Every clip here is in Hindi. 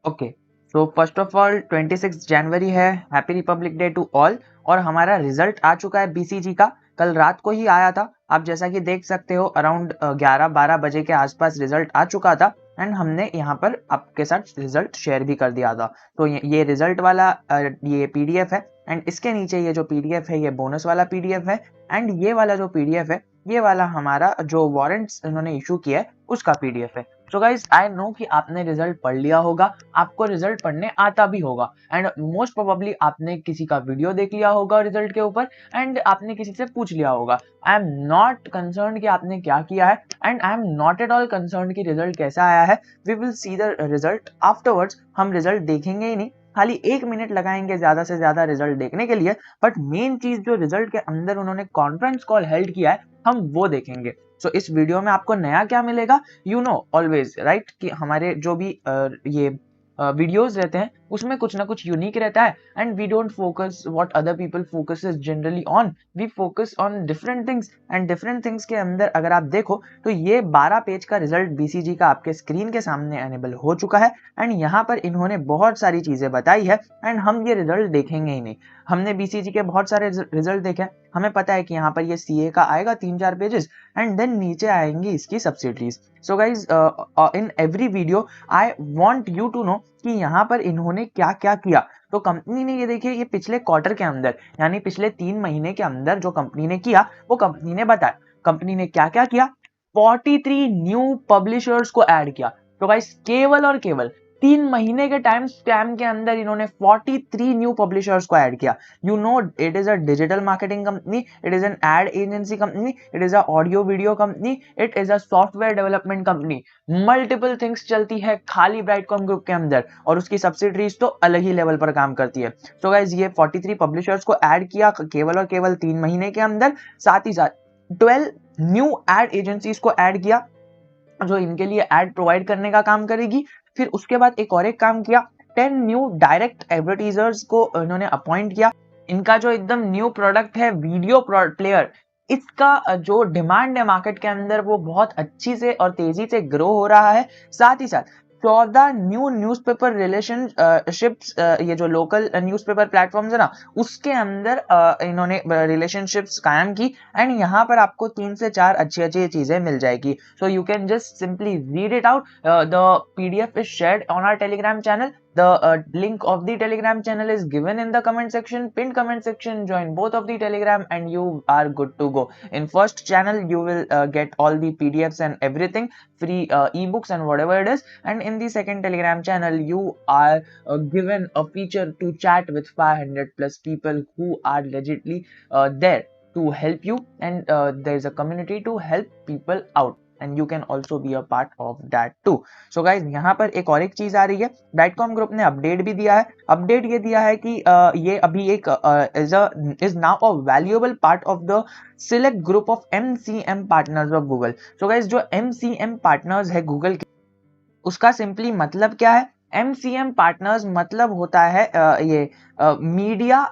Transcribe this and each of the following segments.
Okay, so first of all 26 जनवरी है, happy republic day to all. और हमारा रिजल्ट आ चुका है बीसीजी का, कल रात को ही आया था। आप जैसा कि देख सकते हो अराउंड 11-12 बजे के आसपास रिजल्ट आ चुका था एंड हमने यहाँ पर आपके साथ रिजल्ट शेयर भी कर दिया था। तो ये रिजल्ट वाला ये पीडीएफ है एंड इसके नीचे ये जो पीडीएफ है ये बोनस वाला पीडीएफ है एंड ये वाला जो पीडीएफ है ये वाला हमारा जो वारंट्स इन्होंने इशू किया है उसका पीडीएफ है। सो गाइज आई नो कि आपने रिजल्ट पढ़ लिया होगा, आपको रिजल्ट पढ़ने आता भी होगा एंड मोस्ट प्रोबेबली आपने किसी का वीडियो देख लिया होगा रिजल्ट के ऊपर एंड आपने किसी से पूछ लिया होगा। आई एम नॉट कंसर्न कि आपने क्या किया है and I am not at all concern कि रिजल्ट कैसा आया है। We will see the result afterwards. हम रिजल्ट देखेंगे ही नहीं, खाली 1 मिनट लगाएंगे ज्यादा से ज्यादा रिजल्ट देखने के लिए, बट मेन चीज जो रिजल्ट के अंदर उन्होंने कॉन्फ्रेंस कॉल हेल्ड किया है हम वो देखेंगे। सो इस वीडियो में आपको नया क्या मिलेगा, यू नो ऑलवेज राइट कि हमारे जो भी ये वीडियोस रहते हैं उसमें कुछ ना कुछ यूनिक रहता है and we don't focus what other people focuses generally on, we focus on different things and different things के अंदर अगर आप देखो तो ये 12 पेज का रिजल्ट बीसीजी का आपके स्क्रीन के सामने अनेबल हो चुका है एंड यहाँ पर इन्होंने बहुत सारी चीजें बताई है एंड हम ये रिजल्ट देखेंगे ही नहीं। हमने बीसीजी के बहुत सारे रिजल्ट देखे, हमें पता है कि यहाँ पर ये सीए का आएगा 3-4 पेजेस एंड देन नीचे आएंगी इसकी subsidies. So guys in every video I want you to know कि यहाँ पर इन्होंने क्या क्या किया। तो कंपनी ने ये देखिए ये पिछले क्वार्टर के अंदर यानी पिछले 3 महीने के अंदर जो कंपनी ने किया वो कंपनी ने बताया। कंपनी ने क्या क्या किया, 43 न्यू पब्लिशर्स को ऐड किया। तो गाइस केवल और केवल 3 महीने के टाइम स्पैम के अंदर इन्होंने 43 न्यू पब्लिशर्स को ऐड किया। You know it is a digital marketing company, it is an ad agency company, it is a audio video company, it is a software development company. Multiple things चलती है खाली ब्राइटकॉम ग्रुप के अंदर और उसकी सब्सिडरीज तो अलग ही लेवल पर काम करती है। सो गाइस ये 43 पब्लिशर्स को ऐड किया केवल और केवल 3 महीने के अंदर। साथ ही साथ 12 न्यू एड एजेंसीज को ऐड किया जो इनके लिए एड प्रोवाइड करने का काम करेगी। फिर उसके बाद एक काम किया, 10 न्यू डायरेक्ट एडवर्टीजर्स को इन्होंने अपॉइंट किया। इनका जो एकदम न्यू प्रोडक्ट है वीडियो प्लेयर, इसका जो डिमांड है मार्केट के अंदर वो बहुत अच्छी से और तेजी से ग्रो हो रहा है। साथ ही साथ 14 न्यू न्यूज़पेपर रिलेशनशिप्स, ये जो लोकल न्यूज़पेपर प्लेटफॉर्म्स है ना उसके अंदर इन्होंने रिलेशनशिप्स कायम की एंड यहाँ पर आपको 3 से 4 अच्छी अच्छी चीजें मिल जाएगी। So you can just simply read it out. The PDF is shared on our Telegram channel. The link of the telegram channel is given in the comment section, pinned comment section. Join both of the telegram and you are good to go. In first channel you will get all the pdfs and everything free, ebooks and whatever it is, and in the second telegram channel you are given a feature to chat with 500 plus people who are legitly there to help you and there is a community to help people out and you can also be a part of that too. So guys यहाँ पर एक और एक चीज आ रही है, ब्राइटकॉम ग्रुप ने अपडेट भी दिया है। अपडेट ये दिया है कि ये अभी एक is now a valuable part of the select group of MCM partners of Google. So guys जो MCM पार्टनर्स है गूगल के उसका सिंपली मतलब क्या है, MCM पार्टनर्स मतलब होता है ये मीडिया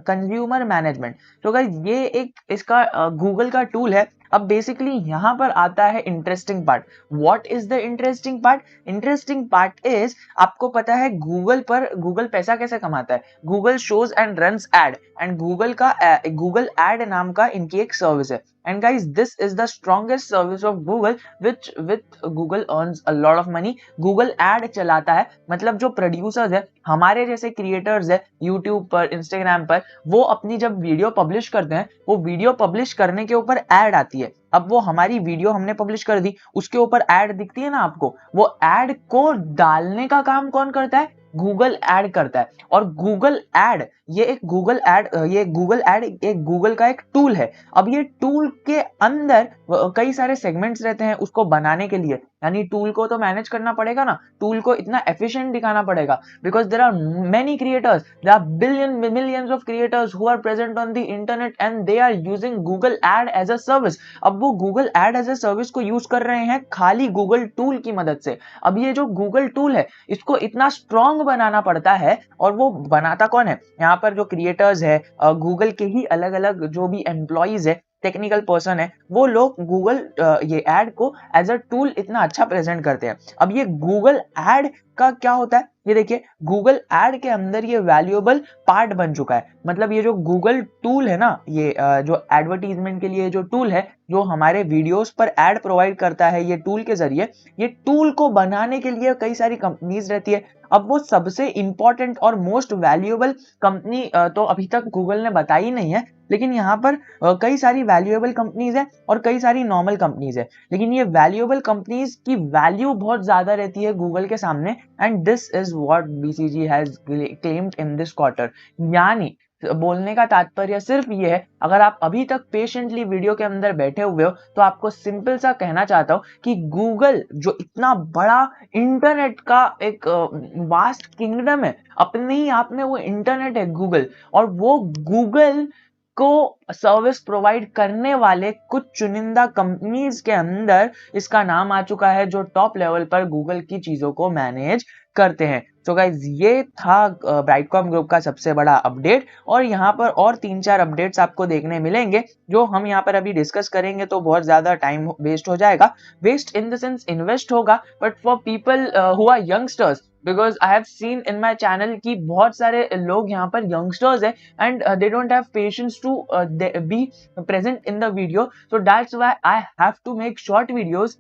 कंज्यूमर मैनेजमेंट। तो गाइस ये एक इसका गूगल का टूल है। अब बेसिकली यहाँ पर आता है interesting part. What is the interesting part? Interesting part is आपको पता है गूगल पर गूगल पैसा कैसे कमाता है, Google shows and runs ad and Google का गूगल एड नाम का इनकी एक सर्विस है। And guys this is the strongest service of Google which with Google earns a lot of money. Google ad चलाता है मतलब जो प्रोड्यूसर्स है हमारे जैसे क्रिएटर्स है यूट्यूब पर इंस्टाग्राम पर, वो अपनी जब वीडियो पब्लिश करते हैं वो वीडियो पब्लिश करने के ऊपर एड आती है। अब वो हमारी वीडियो हमने पब्लिश कर दी उसके ऊपर एड दिखती है ना आपको, वो एड को डालने का काम कौन करता है, गूगल एड करता है। और गूगल एड ये एक गूगल एड एक गूगल का एक टूल है। अब ये टूल के अंदर कई सारे सेगमेंट्स रहते हैं उसको बनाने के लिए, यानी टूल को तो मैनेज करना पड़ेगा ना, टूल को इतना एफिशिएंट दिखाना पड़ेगा because there are many creators, there are millions of creators who are present on the internet and they are using Google ad as a service. अब वो Google ad as a service को यूज कर रहे हैं खाली गूगल टूल की मदद से। अब ये जो गूगल टूल है इसको इतना स्ट्रॉन्ग बनाना पड़ता है और वो बनाता कौन है, यहाँ पर जो क्रिएटर्स है गूगल के ही अलग अलग जो भी एम्प्लॉइज है टेक्निकल पर्सन है वो लोग गूगल ये एड को एज अ टूल इतना अच्छा प्रेजेंट करते हैं। अब ये गूगल एड का क्या होता है, ये देखिए गूगल एड के अंदर ये वैल्यूएबल पार्ट बन चुका है। मतलब ये जो गूगल टूल है ना, ये जो एडवर्टीजमेंट के लिए जो टूल है, जो हमारे वीडियोस पर एड प्रोवाइड करता है ये टूल के जरिए, ये टूल को बनाने के लिए कई सारी कंपनीज रहती है। अब वो सबसे इंपॉर्टेंट और मोस्ट वैल्यूएबल कंपनी तो अभी तक गूगल ने बताई नहीं है, लेकिन यहाँ पर कई सारी वैल्यूएबल कंपनीज है और कई सारी नॉर्मल कंपनीज है। लेकिन ये वैल्यूएबल कंपनीज की वैल्यू बहुत ज्यादा रहती है गूगल के सामने, and this is what BCG has claimed in this quarter. यानी बोलने का तात्पर्य सिर्फ ये है, अगर आप अभी तक पेशेंटली वीडियो के अंदर बैठे हुए हो तो आपको सिंपल सा कहना चाहता हूं कि गूगल जो इतना बड़ा इंटरनेट का एक वास्ट किंगडम है, अपने ही आप में वो इंटरनेट है गूगल, और वो गूगल को सर्विस प्रोवाइड करने वाले कुछ चुनिंदा कंपनीज के अंदर इसका नाम आ चुका है, जो टॉप लेवल पर गूगल की चीजों को मैनेज करते हैं। सो गाइज ये था ब्राइटकॉम ग्रुप का सबसे बड़ा अपडेट, और यहाँ पर और 3-4 अपडेट्स आपको देखने मिलेंगे जो हम यहाँ पर अभी डिस्कस करेंगे तो बहुत ज्यादा टाइम वेस्ट हो जाएगा। Waste in the sense invest होगा, but for people who are youngsters, because I have seen in my channel की बहुत सारे लोग यहाँ पर यंगस्टर्स है and they don't have patience to be present in the video, so that's why I have to make short videos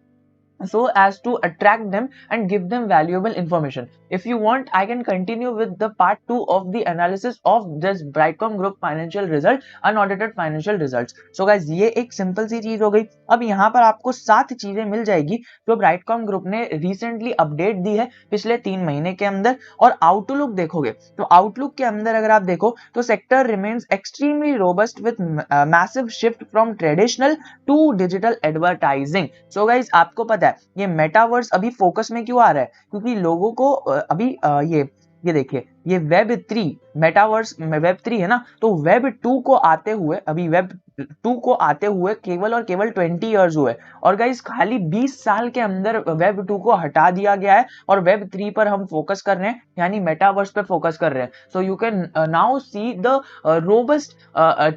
so as to attract them and give them valuable information. If you want, I can continue with the part 2 of the analysis of this Brightcom Group financial result, unaudited financial results. So guys, ये एक सिंपल सी चीज हो गई। अब यहाँ पर आपको 7 चीजें मिल जाएगी जो ब्राइटकॉम ग्रुप ने रिसेंटली अपडेट दी है पिछले 3 महीने के अंदर। और आउटलुक देखोगे तो आउटलुक के अंदर अगर आप देखो तो sector remains extremely robust with massive shift from traditional to digital advertising. So guys आपको पता है ये मेटावर्स अभी फोकस में क्यों आ रहा है, क्योंकि लोगों को अभी ये देखिए ये वेब 3 मेटावर्स वेब 3 है ना, तो वेब 2 को आते हुए अभी वेब 2 को आते हुए केवल और केवल 20 इयर्स हुए, और गाइस खाली 20 साल के अंदर वेब 2 को हटा दिया गया है और वेब 3 पर हम फोकस कर रहे हैं, यानी मेटावर्स पे फोकस कर रहे हैं। सो you can now see the robust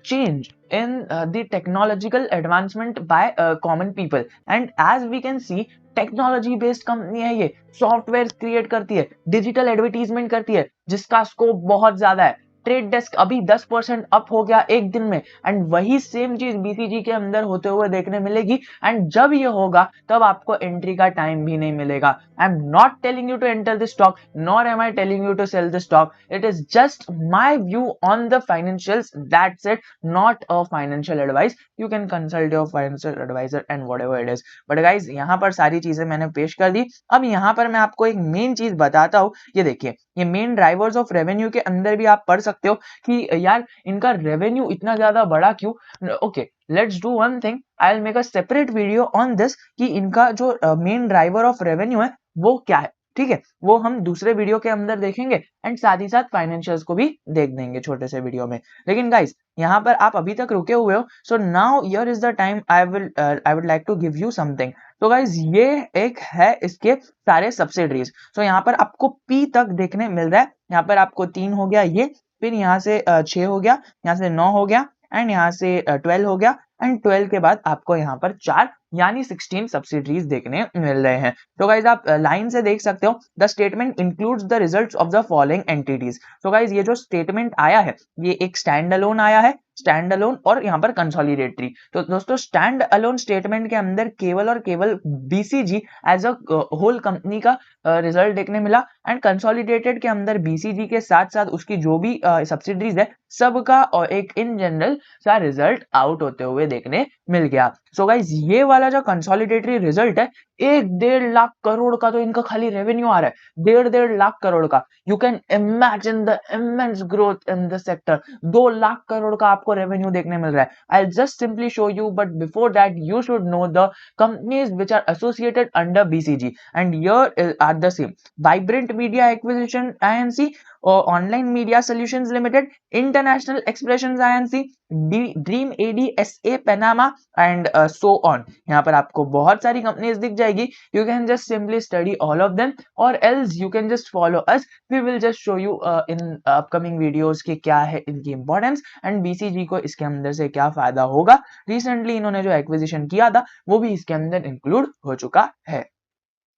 change in the technological advancement by common people, and as we can see technology based company है, ये सॉफ्टवेयर क्रिएट करती है, डिजिटल एडवर्टीजमेंट करती है जिसका स्कोप बहुत ज्यादा है। ट्रेड डेस्क अभी 10% अप हो गया एक दिन में, एंड वही सेम चीज बीसीजी के अंदर होते हुए देखने मिलेगी, एंड जब ये होगा तब आपको एंट्री का टाइम भी नहीं मिलेगा। I am not telling you to enter the stock, nor am I telling you to sell the stock, it is just my view on the financials, that's it, not a financial advice. You can consult your financial advisor and whatever it is. But guys यहाँ पर सारी चीजें मैंने पेश कर दी। अब यहाँ पर मैं आपको एक मेन चीज बताता हूँ, ये देखिए ये मेन ड्राइवर्स ऑफ रेवेन्यू के अंदर भी आप पढ़ सकते हो कि यार इनका रेवेन्यू इतना ज्यादा बड़ा क्यों। Okay, let's do one thing, I will make a separate video on this कि इनका जो मेन ड्राइवर ऑफ रेवेन्यू है वो क्या है, ठीक है, वो हम दूसरे वीडियो के अंदर देखेंगे, एंड साथ ही साथ फाइनेंशियल्स को भी देख देंगे छोटे से वीडियो में। लेकिन गाइस यहाँ पर आप अभी तक रुके हुए हो, so now here is the time I would like to give you something. तो गाइज ये एक है इसके सारे सब्सिडरीज। सो यहाँ पर आपको पी तक देखने मिल रहा है, यहाँ पर आपको 3 हो गया ये, फिर यहाँ से 6 हो गया, यहाँ से 9 हो गया, एंड यहाँ से 12 हो गया, एंड 12 के बाद आपको यहाँ पर 4 यानी 16 सब्सिडरीज देखने मिल रहे हैं। तो गाइज आप लाइन से देख सकते हो, the statement includes the results of the following entities. तो गाइज ये जो स्टेटमेंट आया है ये एक स्टैंड अलोन आया है, स्टैंड अलोन और यहाँ पर कंसोलिडेटरी। तो दोस्तों स्टैंड अलोन स्टेटमेंट के अंदर केवल और केवल BCG as a whole company का रिजल्ट देखने मिला, एंड कंसोलिडेटेड के अंदर बीसीजी के साथ साथ उसकी जो भी सब्सिडरीज है सबका और एक इन जनरल सा रिजल्ट आउट होते हुए देखने मिल गया। सो गाइज ये वाला जो कंसोलिडेटरी रिजल्ट है 1.5 लाख करोड़ का तो इनका खाली रेवेन्यू आ रहा है, 1.5 लाख करोड़ का। You can imagine the immense growth in the sector. 2 lakh crore का आपको रेवेन्यू देखने मिल रहा है। I just simply show you, but before that you should know the companies which are associated under BCG, and here are the same: vibrant media acquisition INC, online media solutions limited, international expressions INC, dream ADSA Panama and so on. यहाँ पर आपको बहुत सारी कंपनीज दिख जाएगी। You can just simply study all of them और else you can just follow us. We will just show you in upcoming videos कि क्या है इनकी इंपॉर्टेंस एंड बीसीजी को इसके अंदर से क्या फायदा होगा। रिसेंटली इन्होंने जो एक्विजिशन किया था वो भी इसके अंदर इंक्लूड हो चुका है।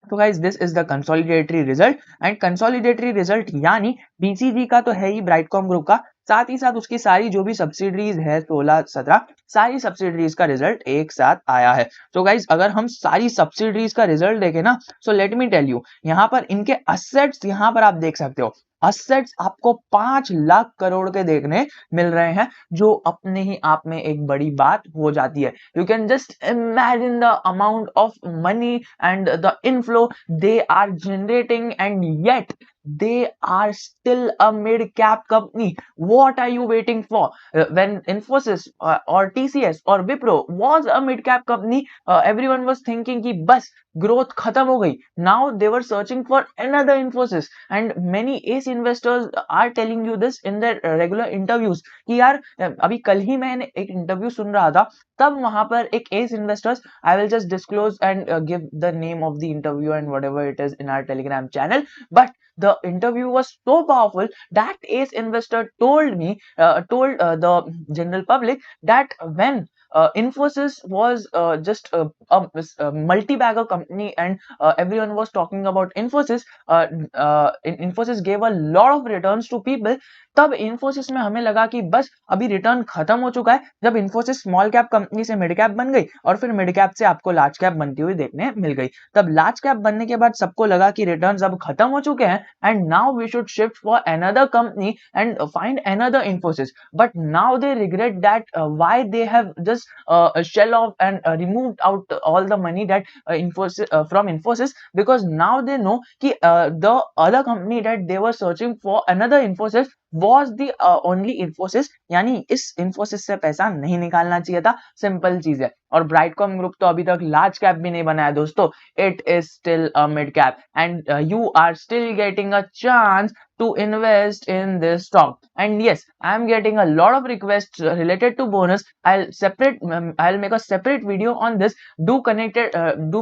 तो guys this is the consolidatory result and consolidatory result यानी बीसीजी का तो है ही ब्राइटकॉम ग्रुप का, साथ ही साथ उसकी सारी जो भी सब्सिडरीज है 16-17 सारी सब्सिडरीज का रिजल्ट एक साथ आया है। तो गाइज अगर हम सारी सब्सिडरीज का रिजल्ट देखें ना, so let me tell you, यहाँ पर इनके असेट्स यहाँ पर आप देख सकते हो, असेट्स आपको 5 लाख करोड़ के देखने मिल रहे हैं, जो अपने ही आप में एक बड़ी बात हो जाती है। You can just imagine the amount of money and the inflow they are generating, and yet they are still a mid cap company. What are you waiting for? When Infosys or TCS or Wipro was a mid cap company, everyone was thinking कि बस growth खत्म हो गई. Now they were searching for another Infosys, and many ace investors are telling you this in their regular interviews कि यार अभी कल ही मैंने एक इंटरव्यू सुन रहा था, तब वहां पर एक as investors, I will just disclose and give the name of the interview and whatever it is in our Telegram channel, but the interview was so powerful that ace investor told me told the general public that when Infosys was just a multi-bagger company and everyone was talking about Infosys, Infosys gave a lot of returns to people, तब Infosys में हमें लगा कि बस अभी रिटर्न खत्म हो चुका है, जब Infosys स्मॉल कैप कंपनी से मिड कैप बन गई और फिर मिड कैप से आपको लार्ज कैप बनती हुई देखने मिल गई, तब लार्ज कैप बनने के बाद सबको लगा कि रिटर्न्स अब खत्म हो चुके हैं and now we should shift for another company and find another Infosys, but now they regret that why they have just shell off and removed out all the money that Infosys from Infosys, because now they know कि the other company that they were searching for another Infosys was the only Infosys, यानी इस Infosys से पैसा नहीं निकालना चाहिए था, सिंपल चीज है। और ब्राइटकॉम ग्रुप तो अभी तक लार्ज कैप भी नहीं बनाया दोस्तों, it is still a mid cap and you are still getting a chance to invest in this stock. And yes, I am getting a lot of requests related to bonus. I'll make a separate video on this. Do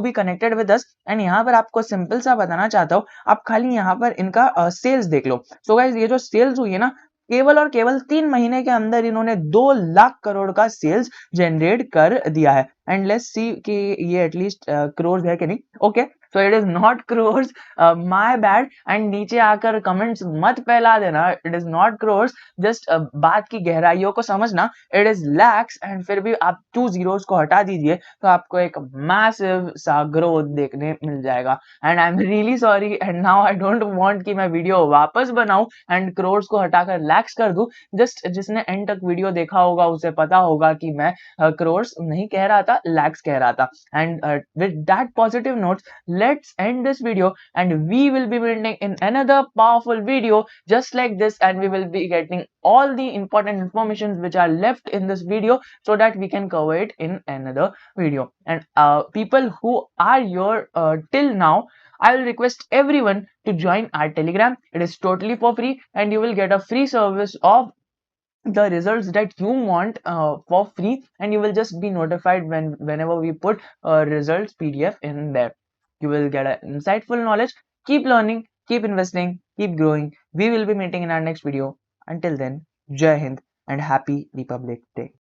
be connected with us. And यहाँ पर आपको सिंपल सा बताना चाहता हूँ, आप खाली यहाँ पर इनका सेल्स देख लो। सो गाइस ये जो सेल्स हुई है ना, केवल और केवल 3 महीने के अंदर इन्होंने 2 लाख करोड़ का सेल्स जनरेट कर दिया है। एंड लेट्स सी कि ये एटलीस्ट क्रोर्स है कि नहीं। Okay, so it is not crores, my bad. And नीचे आकर कमेंट्स मत फैला देना, it is not crores, just बात की गहराइयों को समझना, इट इज लैक्स। एंड फिर भी आप 2 zeros को हटा दीजिए तो आपको एक मैसिव सा ग्रोथ देखने मिल जाएगा। And I am really sorry, and now I don't want कि मैं वीडियो वापस बनाऊं एंड क्रोर्स को हटाकर लैक्स कर दूं। जस्ट जिसने एंड तक वीडियो देखा होगा उसे पता होगा कि मैं क्रोर्स नहीं कह रहा था, लैक्स कह रहा था। And with that positive notes, let's end this video and we will be meeting in another powerful video just like this, and we will be getting all the important information which are left in this video so that we can cover it in another video. And people who are here till now, I will request everyone to join our Telegram. It is totally for free and you will get a free service of the results that you want for free, and you will just be notified whenever we put results PDF in there. You will get an insightful knowledge. Keep learning, keep investing, keep growing. We will be meeting in our next video. Until then, Jai Hind and Happy Republic Day.